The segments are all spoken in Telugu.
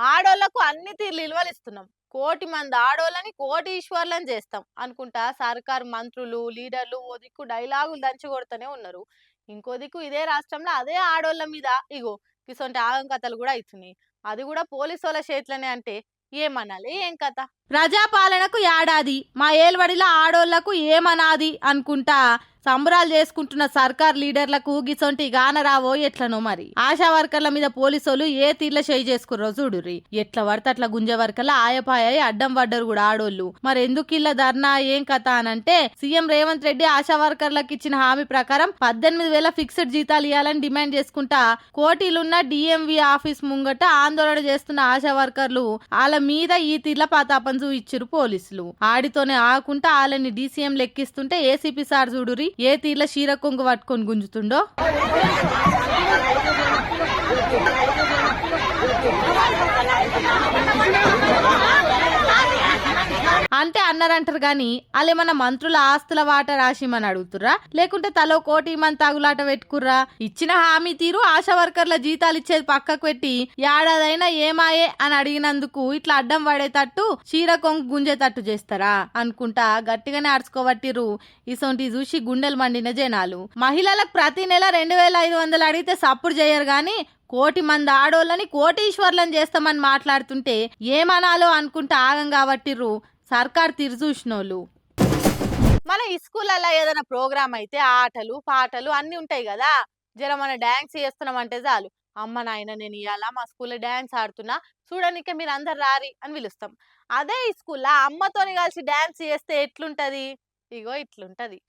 ఆడోళ్లకు అన్ని తీర్లు ఇలువలు ఇస్తున్నాం. కోటి మంది ఆడోళ్ళని కోటీశ్వర్లను చేస్తాం అనుకుంటా సర్కారు మంత్రులు, లీడర్లు ఓ దిక్కు డైలాగులు దంచి కొడుతూనే ఉన్నారు. ఇంకో దిక్కు ఇదే రాష్ట్రంలో అదే ఆడోళ్ళ మీద ఇగో ఇసొంటి ఆగం కథలు కూడా అవుతున్నాయి. అది కూడా పోలీసోళ్ళ చేతులనే అంటే ఏమనాలి, ఏం కథ? ప్రజాపాలనకు ఏడాది, మా ఏల్వడిలో ఆడోళ్లకు ఏమనాది అనుకుంటా సంబరాలు చేసుకుంటున్న సర్కార్ లీడర్లకు గిసొంటి గానరావో ఎట్లనో మరి. ఆశా వర్కర్ల మీద పోలీసులు ఏ తీర్ల చేయి చేసుకుర్రో చూడుర్రి. ఎట్లా పడితే అట్లా గుంజ వర్కర్ల ఆయపాయ అడ్డం పడ్డరు కూడా ఆడోళ్ళు. మరి ఎందుకు ఇళ్ళ ధర్నా, ఏం కథ అనంటే సీఎం రేవంత్ రెడ్డి ఆశా వర్కర్లకు ఇచ్చిన హామీ ప్రకారం 18,000 ఫిక్స్డ్ జీతాలు ఇవ్వాలని డిమాండ్ చేసుకుంటా కోటిలున్న డిఎంవి ఆఫీస్ ముంగట ఆందోళన చేస్తున్న ఆశా వర్కర్లు వాళ్ళ మీద ఈ తీర్ల పాతాపం చూయిచ్చిరు పోలీసులు. ఆడితోనే ఆకుంటా వాళ్ళని డీసీఎం లెక్కిస్తుంటే ఏసీపీ సార్ చూడురి ఏ తీర్ల చీర కొంగు పట్టుకొని గుంజుతుండో. అంటే అన్నారంటారు గాని వాళ్ళేమన్నా మంత్రుల ఆస్తుల వాట రాసిమని అడుగుతుర్రా, లేకుంటే తలో కోటి మంది తాగులాట పెట్టుకుర్రా? ఇచ్చిన హామీ తీరు ఆశా వర్కర్ల జీతాలు ఇచ్చేది పక్కకు పెట్టి ఏడాదైనా ఏమాయే అని అడిగినందుకు ఇట్లా అడ్డం పడేటట్టు చీర కొంగు గుంజేటట్టు చేస్తారా అనుకుంటా గట్టిగానే అడుచుకోబట్టిరు. ఇసొంటి చూసి గుండెలు మండిన జనాలు. మహిళలకు ప్రతి నెల 2,500 అడిగితే సప్పుడు చేయరు గాని కోటి మంది ఆడోళ్ళని కోటీశ్వర్లను చేస్తామని మాట్లాడుతుంటే ఏమనాలో అనుకుంటా ఆగం కాబట్టిర్రు సర్కార్ తీరు చూసినోళ్ళు. మన ఈ స్కూళ్ళల్లో ఏదైనా ప్రోగ్రామ్ అయితే ఆటలు పాటలు అన్ని ఉంటాయి కదా, జర మన డాన్స్ చేస్తున్నాం అంటే చాలు, అమ్మ నాయన నేను ఇవాళ మా స్కూల్లో డాన్స్ ఆడుతున్నా చూడనికే మీరు అందరు రారి అని పిలుస్తాం. అదే ఈ స్కూల్లో అమ్మతోని కలిసి డాన్స్ చేస్తే ఎట్లుంటది? ఇగో ఇట్లుంటది.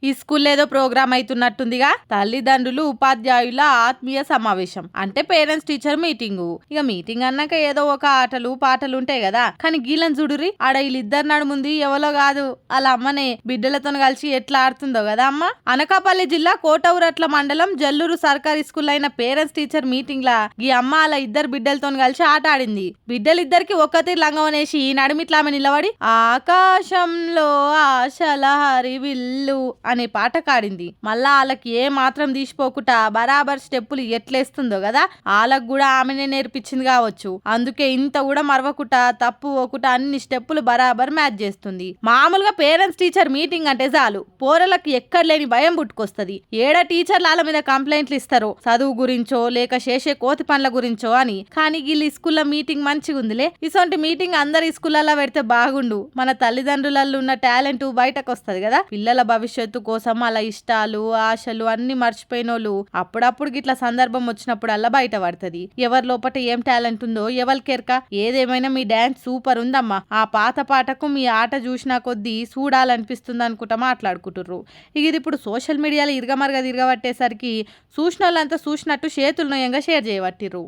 ఈ స్కూల్లో ఏదో ప్రోగ్రామ్ అవుతున్నట్టుందిగా. తల్లిదండ్రులు ఉపాధ్యాయుల ఆత్మీయ సమావేశం అంటే పేరెంట్స్ టీచర్ మీటింగు. ఇక మీటింగ్ అన్నాక ఏదో ఒక ఆటలు పాటలు ఉంటాయి కదా, కానీ గీళ్ళని చూడురి ఆడ వీళ్ళిద్దరు నడుముంది ఎవలో కాదు వాళ్ళ అమ్మనే బిడ్డలతో కలిసి ఎట్లా ఆడుతుందో కదా అమ్మ. అనకాపల్లి జిల్లా కోటౌరట్ల మండలం జల్లూరు సర్కారీ స్కూల్ అయిన పేరెంట్స్ టీచర్ మీటింగ్ లా ఈ అమ్మ వాళ్ళ ఇద్దరు బిడ్డలతో కలిసి ఆట ఆడింది. బిడ్డలిద్దరికి ఒక్కతి లంగవనేసి నడిమిట్లా ఆమె నిలబడి ఆకాశంలో ఆశల హరివిల్లు అనే పాట కాడింది. మళ్ళా వాళ్ళకి ఏ మాత్రం తీసిపోకుండా బరాబర్ స్టెప్పులు ఎట్లేస్తుందో కదా, వాళ్ళకు కూడా ఆమెనే నేర్పించింది కావచ్చు. అందుకే ఇంత కూడా మరవకుట తప్పు పోకుట అన్ని స్టెప్పులు బరాబర్ మ్యాచ్ చేస్తుంది. మామూలుగా పేరెంట్స్ టీచర్ మీటింగ్ అంటే చాలు పోరలకు ఎక్కడ లేని భయం పుట్టుకొస్తుంది. ఏడ టీచర్లు వాళ్ళ మీద కంప్లైంట్లు ఇస్తారు చదువు గురించో లేక చేసే కోతి పనుల గురించో అని. కానీ వీళ్ళు స్కూల్లో మీటింగ్ మంచిగా ఉందిలే, ఇసొంటి మీటింగ్ అందరి స్కూళ్ళల్లో పెడితే బాగుండు. మన తల్లిదండ్రులలో ఉన్న టాలెంట్ బయటకు వస్తుంది కదా. పిల్లల భవిష్యత్తు కోసం అలా ఇష్టాలు ఆశలు అన్ని మర్చిపోయినోళ్ళు అప్పుడప్పుడు గిట్లా సందర్భం వచ్చినప్పుడు అలా బయట పడుతుంది. ఎవరి లోపల ఏం టాలెంట్ ఉందో ఎవరికెరక. ఏదేమైనా మీ డాన్స్ సూపర్ ఉందమ్మా, ఆ పాత పాటకు మీ ఆట చూసినా కొద్దీ చూడాలనిపిస్తుంది అనుకుంటా మాట్లాడుకుంటుర్రు. ఇది ఇప్పుడు సోషల్ మీడియాలో ఇరగమరగ తిరగబట్టేసరికి చూసిన వాళ్ళంతా చూసినట్టు చేతులు నోయంగా షేర్ చేయబట్టిర్రు.